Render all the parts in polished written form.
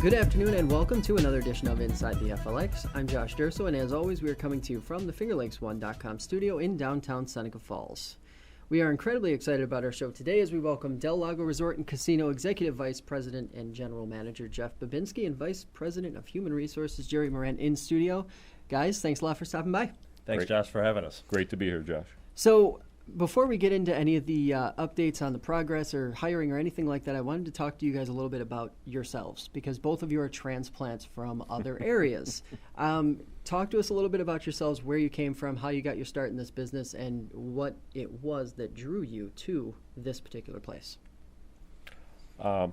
Good afternoon and welcome to another edition of Inside the FLX. I'm Josh Durso, and as always, we are coming to you from the FingerLakes1.com studio in downtown Seneca Falls. We are incredibly excited about our show today as we welcome Del Lago Resort and Casino Executive Vice President and General Manager Jeff Babinski and Vice President of Human Resources Jerry Moran in studio. Guys, thanks a lot for stopping by. Thanks, Josh, for having us. Great to be here, Josh. So, before we get into any of the updates on the progress or hiring or anything like that, I wanted to talk to you guys a little bit about yourselves because both of you are transplants from other areas. Talk to us a little bit about yourselves, where you came from, how you got your start in this business, and what it was that drew you to this particular place. I'm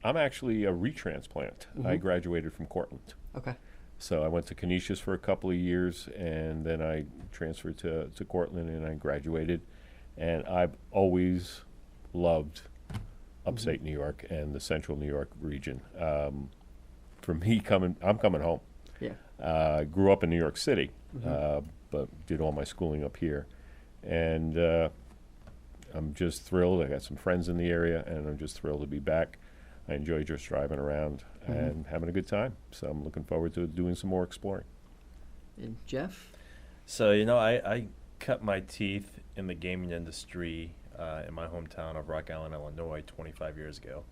actually a retransplant. Mm-hmm. I graduated from Cortland. Okay. So I went to Canisius for a couple of years, and then I transferred to Cortland, and I graduated. And I've always loved upstate New York and the central New York region. For me, I'm coming home. Yeah. Grew up in New York City, but did all my schooling up here. And I'm just thrilled. I got some friends in the area, and I'm just thrilled to be back. I enjoy just driving around and having a good time. So I'm looking forward to doing some more exploring. And Jeff? So, I cut my teeth in the gaming industry in my hometown of Rock Island, Illinois, 25 years ago,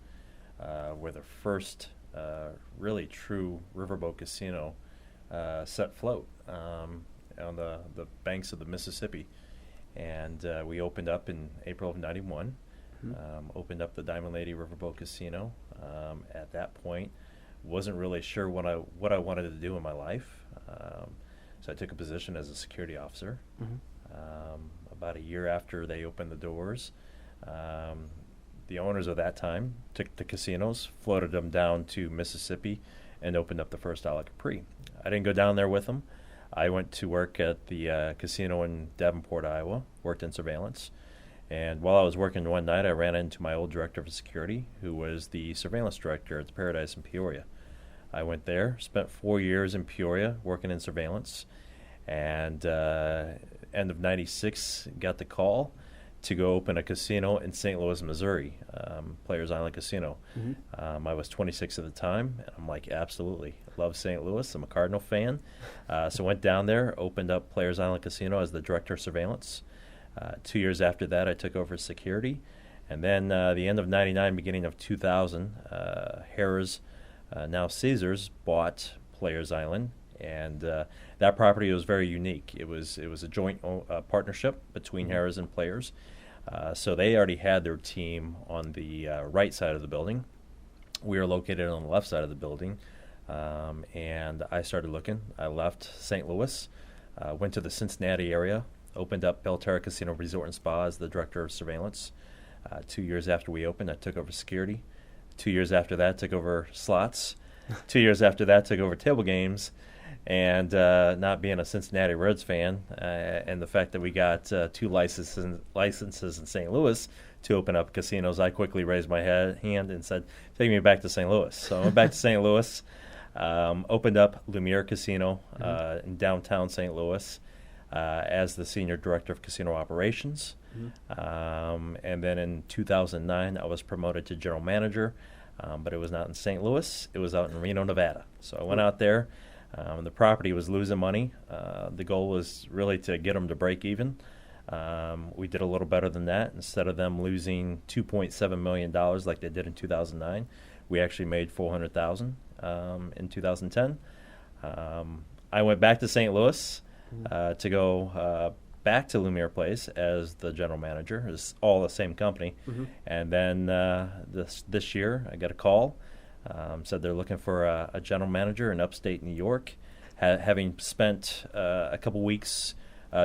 where the first really true riverboat casino set float on the banks of the Mississippi. And we opened up in April of 91. Opened up the Diamond Lady Riverboat Casino. At that point, wasn't really sure what I wanted to do in my life, so I took a position as a security officer. About a year after they opened the doors, the owners of that time took the casinos, floated them down to Mississippi, and opened up the first Isle of Capri. I didn't go down there with them. I went to work at the casino in Davenport, Iowa, worked in surveillance. And while I was working one night, I ran into my old director of security, who was the surveillance director at the Paradise in Peoria. I went there, spent 4 years in Peoria working in surveillance, and end of 96, got the call to go open a casino in St. Louis, Missouri, Players Island Casino. I was 26 at the time, and I'm like, absolutely, love St. Louis. I'm a Cardinal fan. So went down there, opened up Players Island Casino as the director of surveillance. 2 years after that, I took over security. And then the end of 99, beginning of 2000, Harrah's, now Caesars, bought Players Island. And that property was very unique. It was a joint partnership between Harrah's and Players. So they already had their team on the right side of the building. We were located on the left side of the building. And I started looking. I left St. Louis, went to the Cincinnati area, opened up Belterra Casino Resort and Spa as the director of surveillance. 2 years after we opened, I took over security. 2 years after that, took over slots. 2 years after that, took over table games. And not being a Cincinnati Reds fan, and the fact that we got two licenses in St. Louis to open up casinos, I quickly raised my hand and said, take me back to St. Louis. So I went back to St. Louis, opened up Lumiere Casino in downtown St. Louis. As the senior director of casino operations. And then in 2009, I was promoted to general manager, but it was not in St. Louis. It was out in Reno, Nevada. So I went out there. The property was losing money. The goal was really to get them to break even. We did a little better than that. Instead of them losing $2.7 million like they did in 2009, we actually made $400,000 in 2010. I went back to St. Louis. To go back to Lumiere Place as the general manager. It's all the same company. And then this year, I got a call. Said they're looking for a general manager in upstate New York. Having spent a couple weeks,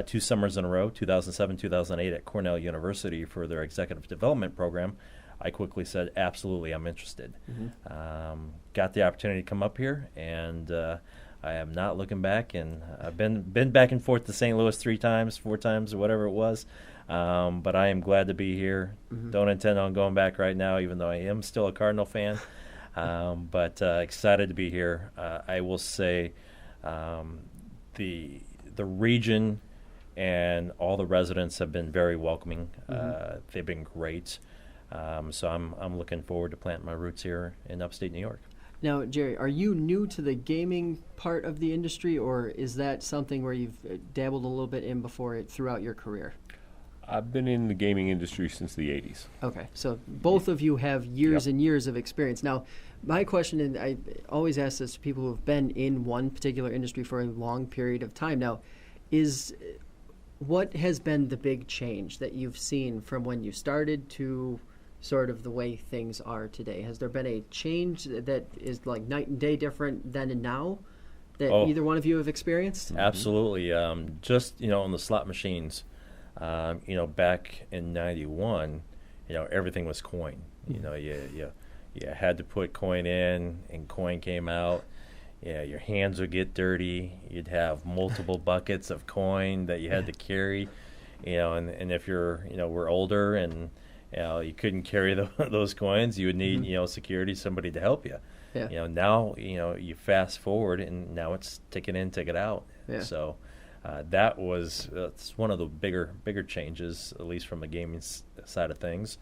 2 summers in a row, 2007, 2008, at Cornell University for their executive development program, I quickly said, absolutely, I'm interested. Got the opportunity to come up here, and I am not looking back, and I've been back and forth to St. Louis 3 times, 4 times, or whatever it was. But I am glad to be here. Don't intend on going back right now, even though I am still a Cardinal fan. But excited to be here. I will say the region and all the residents have been very welcoming. They've been great. So I'm looking forward to planting my roots here in upstate New York. Now, Jerry, are you new to the gaming part of the industry, or is that something where you've dabbled a little bit in before it throughout your career? I've been in the gaming industry since the 80s. Okay, so both of you have years Yep. and years of experience. Now, my question, and I always ask this to people who have been in one particular industry for a long period of time now, is what has been the big change that you've seen from when you started to sort of the way things are today? Has there been a change that is like night and day different then and now that either one of you have experienced? Absolutely. Just, on the slot machines, back in 91, everything was coin. You had to put coin in and coin came out. Yeah, your hands would get dirty. You'd have multiple buckets of coin that you had to carry, and if we're older and you couldn't carry those coins, you would need, security, somebody to help you. Yeah. Now, you fast forward and now it's ticket in, ticket out. Yeah. So that's one of the bigger changes, at least from the gaming side of things.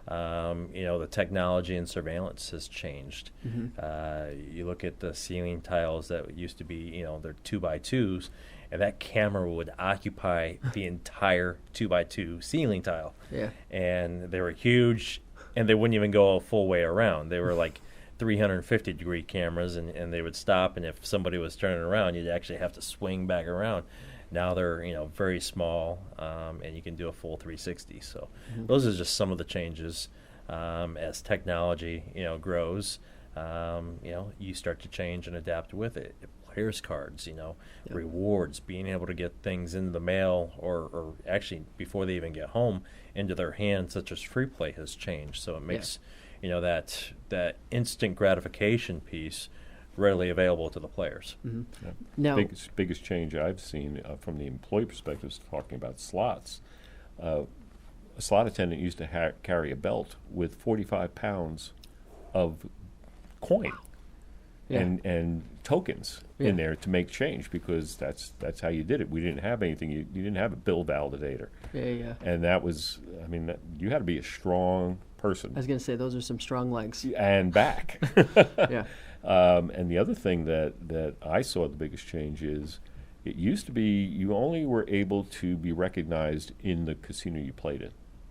The technology and surveillance has changed. You look at the ceiling tiles that used to be, they're 2x2s, and that camera would occupy the entire 2x2 ceiling tile. Yeah. And they were huge, and they wouldn't even go a full way around. They were like 350-degree cameras, and they would stop, and if somebody was turning around, you'd actually have to swing back around. Now they're very small, and you can do a full 360. So those are just some of the changes as technology grows. You start to change and adapt with it. Players cards, rewards, being able to get things into the mail or actually before they even get home into their hands, such as free play, has changed. So it makes that instant gratification piece readily available to the players. Mm-hmm. Yeah. Now, biggest change I've seen from the employee perspective is talking about slots. A slot attendant used to carry a belt with 45 pounds of coin and tokens in there to make change, because that's how you did it. We didn't have anything. You didn't have a bill validator. Yeah. And that was, you had to be a strong person. I was going to say, those are some strong legs. And back. Yeah. And the other thing that I saw the biggest change is, it used to be you only were able to be recognized in the casino you played in.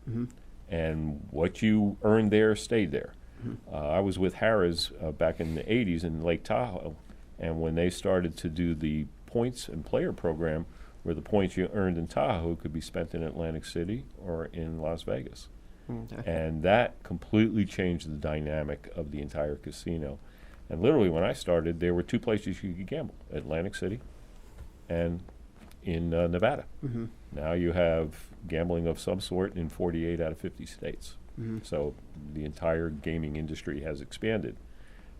Mm-hmm. And what you earned there stayed there. Mm-hmm. I was with Harrah's back in the 80s in Lake Tahoe, and when they started to do the points and player program, where the points you earned in Tahoe could be spent in Atlantic City or in Las Vegas. Okay. And that completely changed the dynamic of the entire casino. And literally, when I started, there were two places you could gamble: Atlantic City and in Nevada. Mm-hmm. Now you have gambling of some sort in 48 out of 50 states. Mm-hmm. So the entire gaming industry has expanded.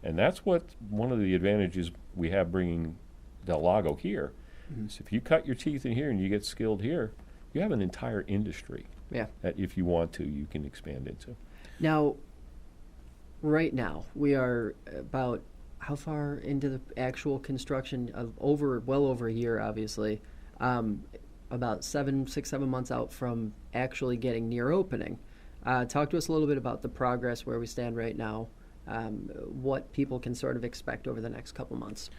And that's one of the advantages we have bringing Del Lago here. Mm-hmm. So if you cut your teeth in here and you get skilled here, you have an entire industry that if you want to, you can expand into. Now, right now, we are about how far into the actual construction of well over a year, obviously, about 6, 7 months out from actually getting near opening. Talk to us a little bit about the progress, where we stand right now, what people can sort of expect over the next couple months.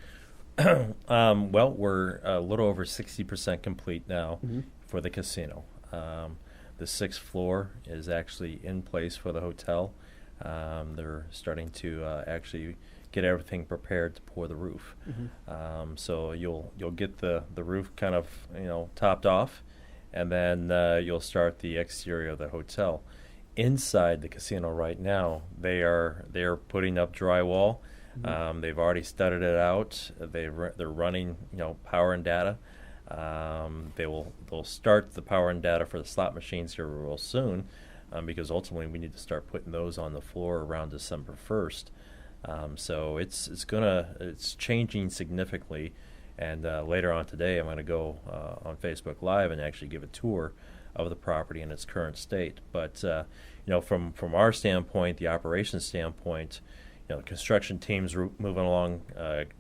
Well, we're a little over 60% complete now for the casino. The 6th floor is actually in place for the hotel. They're starting to actually get everything prepared to pour the roof. Mm-hmm. So you'll get the roof kind of topped off, and then you'll start the exterior of the hotel. Inside the casino right now, they're putting up drywall. Mm-hmm. They've already studded it out. They're running power and data. They'll start the power and data for the slot machines here real soon, because ultimately we need to start putting those on the floor around December 1st. So it's changing significantly, and later on today I'm going to go on Facebook Live and actually give a tour of the property in its current state. But from our standpoint, the operations standpoint, the construction team's moving along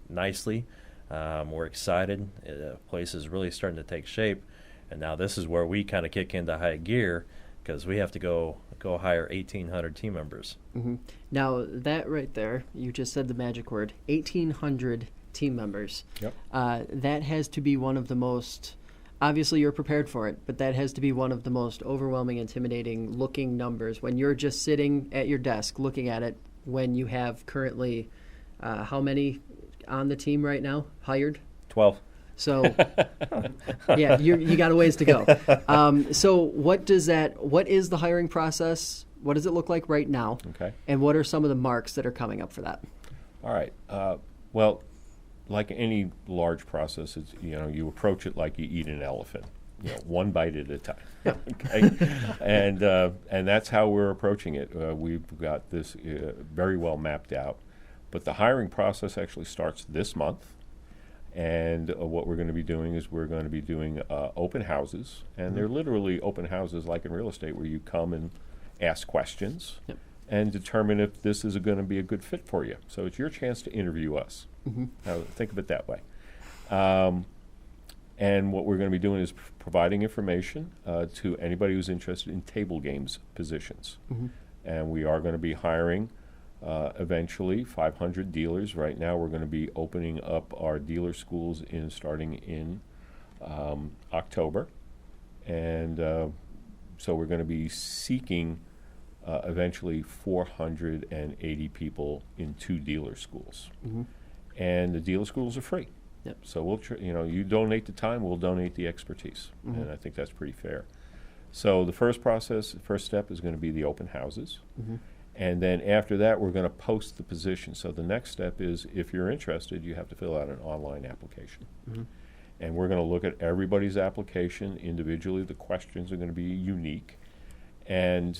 nicely. We're excited. The place is really starting to take shape, and now this is where we kind of kick into high gear, because we have to go go hire 1,800 team members. Mm-hmm. Now, that right there, you just said the magic word, 1,800 team members. Yep. That has to be one of the most, obviously you're prepared for it, but that has to be one of the most overwhelming, intimidating looking numbers when you're just sitting at your desk looking at it, when you have currently, how many on the team right now hired? 12. So, yeah, you got a ways to go. So what is the hiring process? What does it look like right now? Okay. And what are some of the marks that are coming up for that? All right. Well, like any large process, it's, you approach it like you eat an elephant, one bite at a time. Okay. And that's how we're approaching it. We've got this very well mapped out. But the hiring process actually starts this month. And what we're going to be doing is we're going to be doing open houses. And they're literally open houses like in real estate where you come and ask questions and determine if this is going to be a good fit for you. So it's your chance to interview us. Think of it that way. And what we're going to be doing is providing information to anybody who's interested in table games positions. And we are going to be hiring eventually 500 dealers. Right now we're going to be opening up our dealer schools starting in October. And so we're going to be seeking eventually 480 people in 2 dealer schools. And the dealer schools are free. Yep. So we'll, you donate the time, we'll donate the expertise. And I think that's pretty fair. So the first step is going to be the open houses. And then after that, we're going to post the position. So the next step is, if you're interested, you have to fill out an online application. And we're going to look at everybody's application individually. The questions are going to be unique. And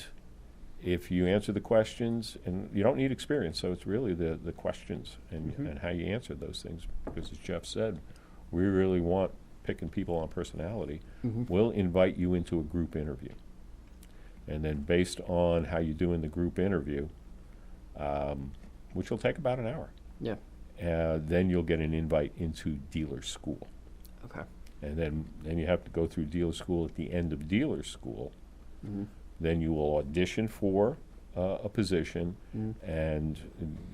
if you answer the questions, and you don't need experience, so it's really the questions and how you answer those things. Because as Jeff said, we really want picking people on personality. We'll invite you into a group interview. And then based on how you do in the group interview, which will take about an hour, then you'll get an invite into dealer school. Okay. And then you have to go through dealer school. At the end of dealer school, then you will audition for a position, and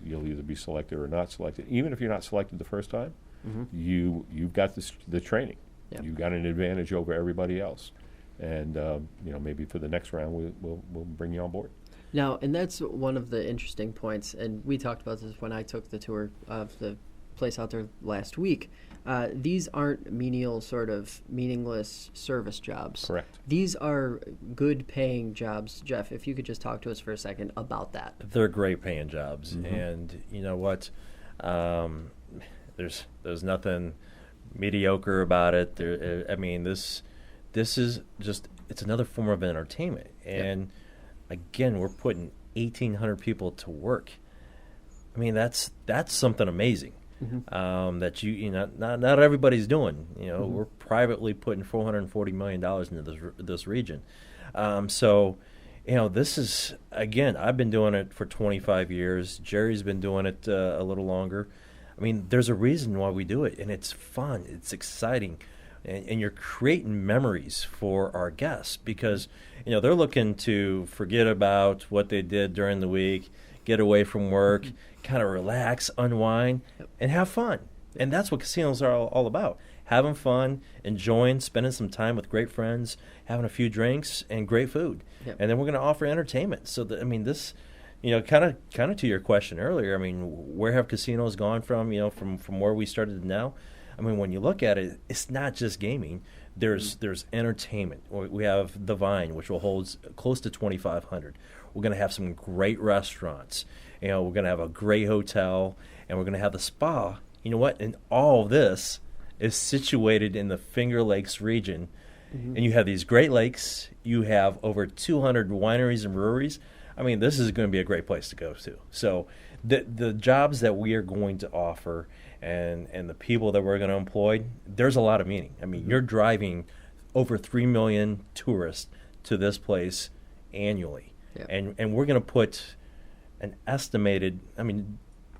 you'll either be selected or not selected. Even if you're not selected the first time, you've got the training. You've got an advantage over everybody else. And maybe for the next round we'll bring you on board. Now, and that's one of the interesting points, and we talked about this when I took the tour of the place out there last week. These aren't menial, sort of meaningless service jobs. Correct. These are good paying jobs. Jeff, if you could just talk to us for a second about that. They're great paying jobs. And you know what? There's nothing mediocre about it. This is just, it's another form of entertainment. And again, we're putting 1,800 people to work. I mean, that's something amazing that not everybody's doing. We're privately putting $440 million into this region. This is, again, I've been doing it for 25 years. Jerry's been doing it a little longer. I mean, there's a reason why we do it, and it's fun. It's exciting. And you're creating memories for our guests because, they're looking to forget about what they did during the week, get away from work, kind of relax, unwind, and have fun. And that's what casinos are all about. Having fun, enjoying, spending some time with great friends, having a few drinks, and great food. And then we're going to offer entertainment. So, this, kind of to your question earlier, where have casinos gone from where we started to now? When you look at it, it's not just gaming. There's entertainment. We have the Vine, which will hold close to 2,500. We're going to have some great restaurants. We're going to have a great hotel, and we're going to have the spa. You know what? And all of this is situated in the Finger Lakes region. And you have these Great Lakes. You have over 200 wineries and breweries. This is going to be a great place to go to. So the jobs that we are going to offer and the people that we're going to employ, there's a lot of meaning. You're driving over 3 million tourists to this place annually. And we're going to put an estimated,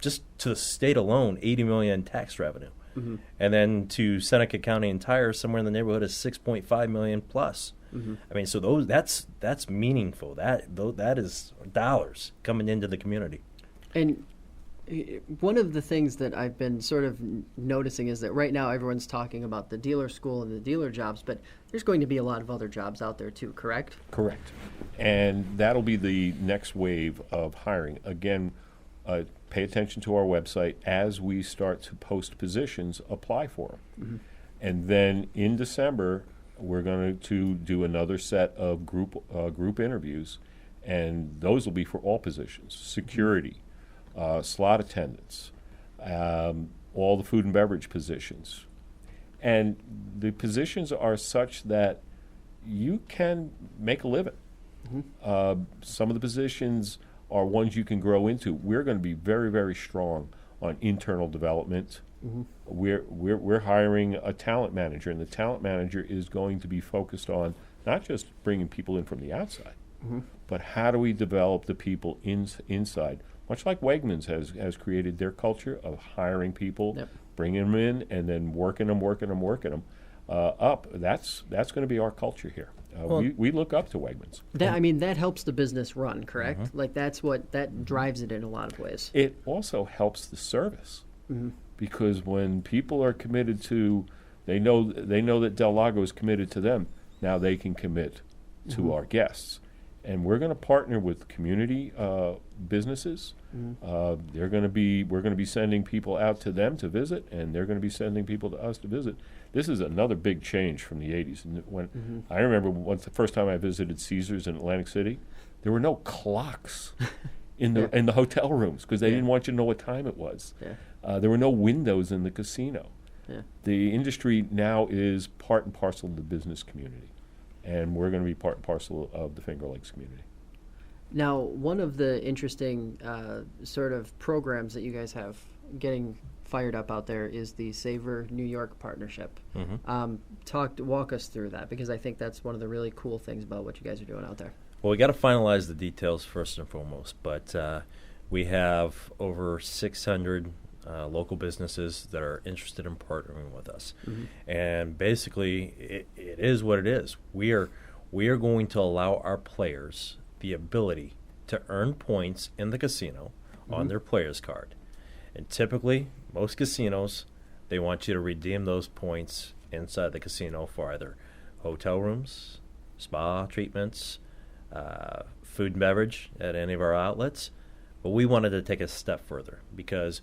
just to the state alone, $80 million in tax revenue. Mm-hmm. And then to Seneca County and Tyre, somewhere in the neighborhood of 6.5 million plus. Mm-hmm. I mean, so that's meaningful. That is dollars coming into the community. And one of the things that I've been sort of noticing is that right now everyone's talking about the dealer school and the dealer jobs, but there's going to be a lot of other jobs out there too, correct? Correct. And that'll be the next wave of hiring. Again, pay attention to our website. As we start to post positions, apply for them. Mm-hmm. And then in December, we're going to do another set of group interviews, and those will be for all positions: security, slot attendants, all the food and beverage positions. And the positions are such that you can make a living. Mm-hmm. Some of the positions are ones you can grow into. We're going to be very, very strong on internal development. Mm-hmm. We're hiring a talent manager, and the talent manager is going to be focused on not just bringing people in from the outside, Mm-hmm. but how do we develop the people inside? Much like Wegmans has created their culture of hiring people, Yep. bringing them in, and then working them up. That's going to be our culture here. Well, we look up to Wegmans. That helps the business run, correct? Mm-hmm. Like that drives it in a lot of ways. It also helps the service. Mm-hmm. Because when people are committed to, they know that Del Lago is committed to them. Now they can commit to Mm-hmm. our guests, and we're going to partner with community businesses. Mm-hmm. We're going to be sending people out to them to visit, and they're going to be sending people to us to visit. This is another big change from the '80s. And when Mm-hmm. I remember the first time I visited Caesars in Atlantic City, there were no clocks in the hotel rooms because they didn't want you to know what time it was. Yeah. There were no windows in the casino. Yeah. The industry now is part and parcel of the business community, and we're going to be part and parcel of the Finger Lakes community. Now, one of the interesting sort of programs that you guys have getting fired up out there is the Savor New York partnership. Mm-hmm. Walk us through that, because I think that's one of the really cool things about what you guys are doing out there. Well, we got to finalize the details first and foremost, but we have over 600 local businesses that are interested in partnering with us. Mm-hmm. And basically, it is what it is. We are going to allow our players the ability to earn points in the casino on their player's card. And typically, most casinos, they want you to redeem those points inside the casino for either hotel rooms, spa treatments, food and beverage at any of our outlets. But we wanted to take a step further because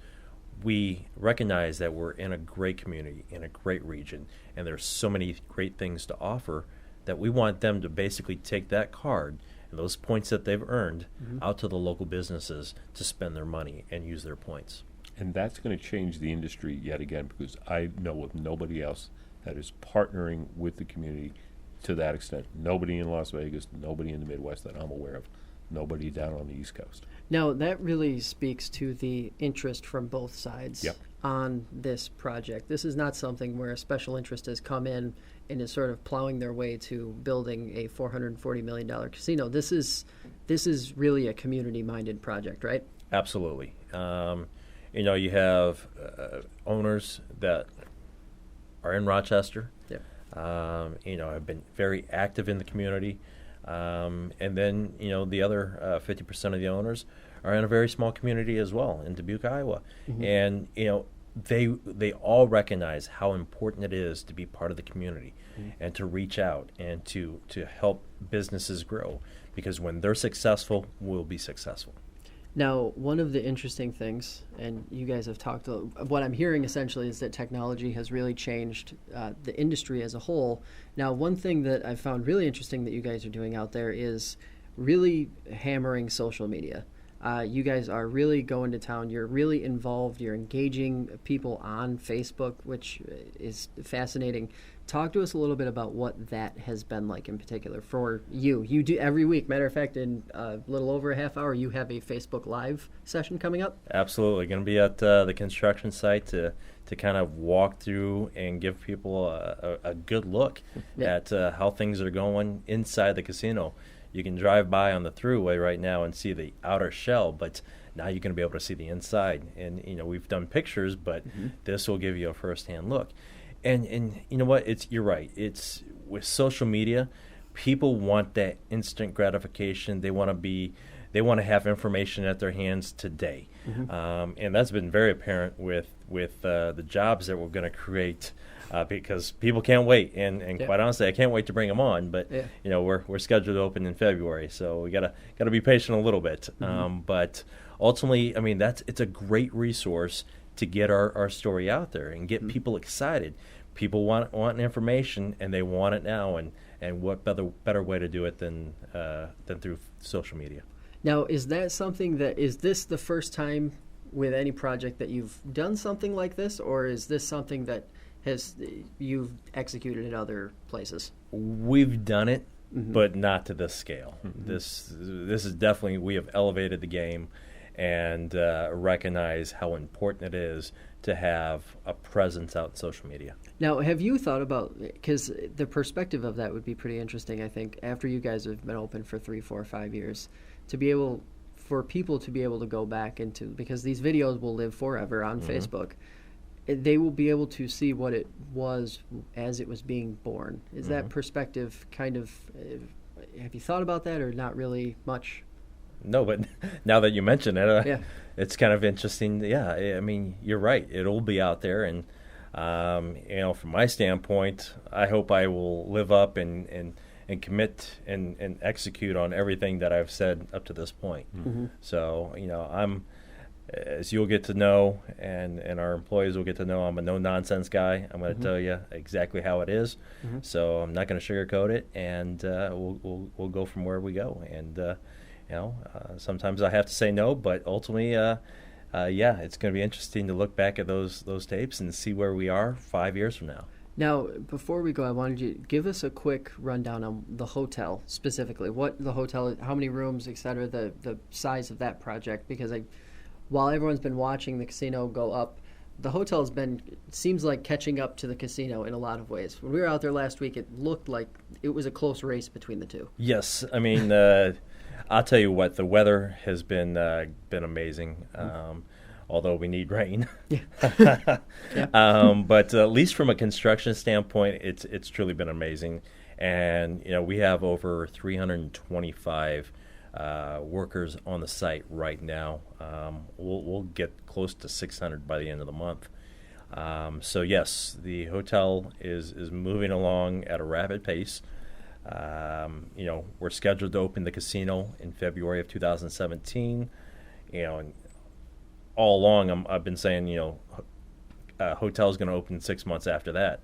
we recognize that we're in a great community, in a great region, and there's so many great things to offer that we want them to basically take that card and those points that they've earned out to the local businesses to spend their money and use their points. And that's going to change the industry yet again, because I know of nobody else that is partnering with the community to that extent. Nobody in Las Vegas, nobody in the Midwest that I'm aware of, nobody down on the East Coast. Now, that really speaks to the interest from both sides Yep. on this project. This is not something where a special interest has come in and is sort of plowing their way to building a $440 million casino. This is really a community-minded project, right? Absolutely. You have owners that are in Rochester, have been very active in the community. And then, the other 50% of the owners are in a very small community as well in Dubuque, Iowa. Mm-hmm. And, they all recognize how important it is to be part of the community and to reach out and to help businesses grow, because when they're successful, we'll be successful. Now, one of the interesting things, and you guys have talked, what I'm hearing essentially is that technology has really changed the industry as a whole. Now, one thing that I've found really interesting that you guys are doing out there is really hammering social media. You guys are really going to town. You're really involved. You're engaging people on Facebook, which is fascinating. Talk to us a little bit about what that has been like in particular for you. You do every week. Matter of fact, in a little over a half hour, you have a Facebook Live session coming up. Absolutely. Going to be at the construction site to kind of walk through and give people a good look at how things are going inside the casino. You can drive by on the thruway right now and see the outer shell, but Now you're going to be able to see the inside. And, we've done pictures, but this will give you a firsthand look. And you know what? You're right. It's with social media, people want that instant gratification. They want to have information at their hands today. And that's been very apparent with the jobs that we're going to create. Because people can't wait, and quite honestly, I can't wait to bring them on. But we're scheduled to open in February, so we gotta be patient a little bit. But ultimately, I mean, it's a great resource to get our story out there and get people excited. People want information, and they want it now. And what better way to do it than through social media? Now, is this the first time with any project that you've done something like this, or is this something that you've executed in other places? We've done it, but not to this scale. This is definitely, we have elevated the game and recognize how important it is to have a presence out in social media. Now, have you thought about, because the perspective of that would be pretty interesting, I think, after you guys have been open for 3, 4, 5 years, for people to be able to go back into, because these videos will live forever on Facebook, they will be able to see what it was as it was being born. Is that perspective kind of, have you thought about that, or not really much? No, but now that you mention it, it's kind of interesting. Yeah, I mean, you're right. It'll be out there, and from my standpoint, I hope I will live up and commit and execute on everything that I've said up to this point. So, as you'll get to know, and our employees will get to know, I'm a no-nonsense guy. I'm going to tell you exactly how it is. So I'm not going to sugarcoat it, and we'll go from where we go. And sometimes I have to say no, but ultimately, it's going to be interesting to look back at those tapes and see where we are 5 years from now. Now, before we go, I wanted you to give us a quick rundown on the hotel specifically. What the hotel, how many rooms, et cetera, the size of that project, because while everyone's been watching the casino go up, the hotel seems like catching up to the casino in a lot of ways. When we were out there last week, it looked like it was a close race between the two. Yes, I mean, I'll tell you what, the weather has been amazing. Although we need rain, but at least from a construction standpoint, it's truly been amazing. And we have over 325 workers on the site right now. We'll get close to 600 by the end of the month. So yes, the hotel is moving along at a rapid pace. We're scheduled to open the casino in February of 2017. And all along, I've been saying, hotel's going to open 6 months after that.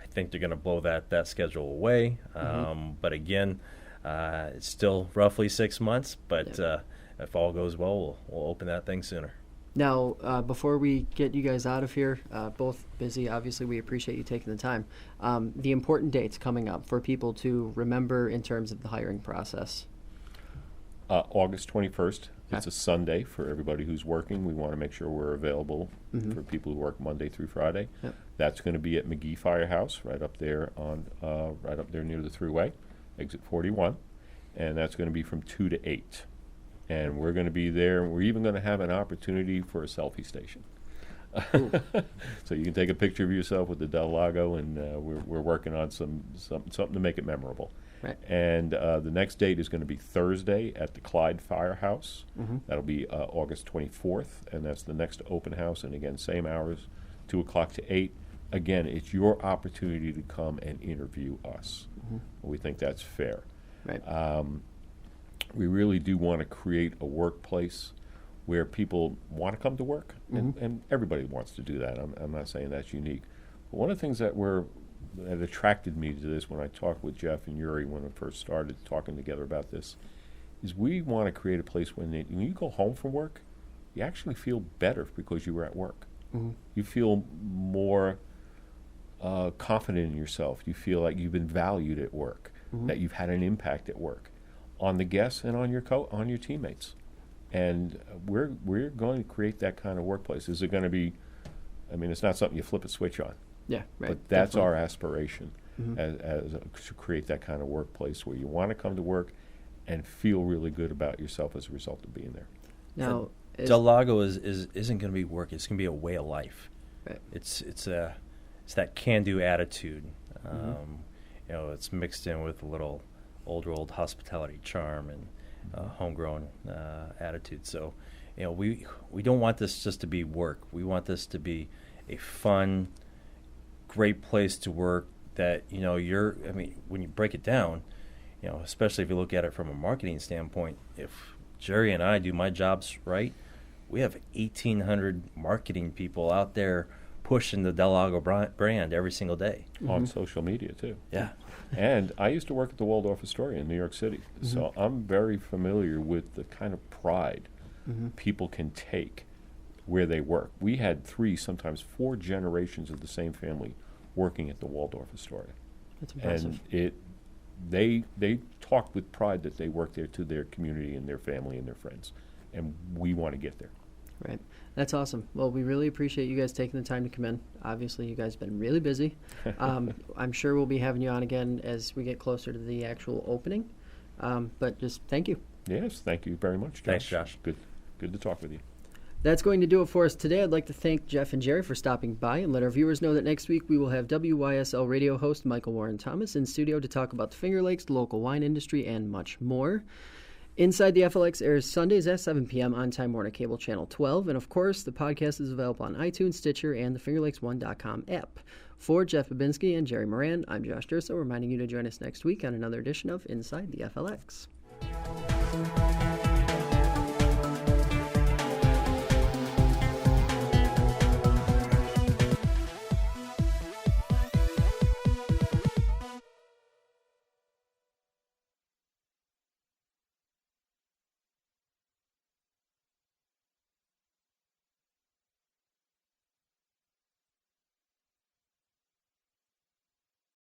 I think they're going to blow that schedule away. But again, it's still roughly 6 months. But if all goes well, we'll open that thing sooner. Now, before we get you guys out of here, both busy, obviously we appreciate you taking the time. The important dates coming up for people to remember in terms of the hiring process. August 21st. It's a Sunday for everybody who's working. We want to make sure we're available for people who work Monday through Friday. That's going to be at McGee Firehouse, right up there near the thruway, exit 41, and that's going to be from 2 to 8. And we're going to be there. We're even going to have an opportunity for a selfie station. So you can take a picture of yourself with the Del Lago, and we're working on something to make it memorable. Right. And the next date is going to be Thursday at the Clyde Firehouse. That'll be August 24th, and that's the next open house. And again, same hours, 2 o'clock to 8. Again, it's your opportunity to come and interview us. We think that's fair. Right. We really do want to create a workplace where people want to come to work, and everybody wants to do that. I'm not saying that's unique. But one of the things that attracted me to this when I talked with Jeff and Yuri when we first started talking together about this is we want to create a place when you go home from work, you actually feel better because you were at work. You feel more confident in yourself. You feel like you've been valued at work, that you've had an impact at work on the guests and on your teammates. And we're going to create that kind of workplace. Is it going to be, it's not something you flip a switch on. Yeah, right. But that's our aspiration, to create that kind of workplace where you want to come to work and feel really good about yourself as a result of being there. Now, Del Lago isn't going to be work. It's going to be a way of life. Right. It's that can-do attitude. Mm-hmm. It's mixed in with a little old hospitality charm and homegrown attitude. So, we don't want this just to be work. We want this to be a fun, great place to work. That when you break it down, especially if you look at it from a marketing standpoint, if Jerry and I do my jobs right, we have 1,800 marketing people out there pushing the Del Lago brand every single day. On social media, too. Yeah. And I used to work at the Waldorf Astoria in New York City, so I'm very familiar with the kind of pride people can take where they work. We had 3, sometimes 4 generations of the same family working at the Waldorf Astoria. That's impressive. And they talked with pride that they work there to their community and their family and their friends. And we want to get there. Right. That's awesome. Well, we really appreciate you guys taking the time to come in. Obviously, you guys have been really busy. I'm sure we'll be having you on again as we get closer to the actual opening. But just thank you. Yes, thank you very much, Josh. Thanks, Josh. Good to talk with you. That's going to do it for us today. I'd like to thank Jeff and Jerry for stopping by and let our viewers know that next week we will have WYSL radio host Michael Warren Thomas in studio to talk about the Finger Lakes, the local wine industry, and much more. Inside the FLX airs Sundays at 7 p.m. on Time Warner Cable Channel 12. And, of course, the podcast is available on iTunes, Stitcher, and the FingerLakes1.com app. For Jeff Babinski and Jerry Moran, I'm Josh Durso, reminding you to join us next week on another edition of Inside the FLX.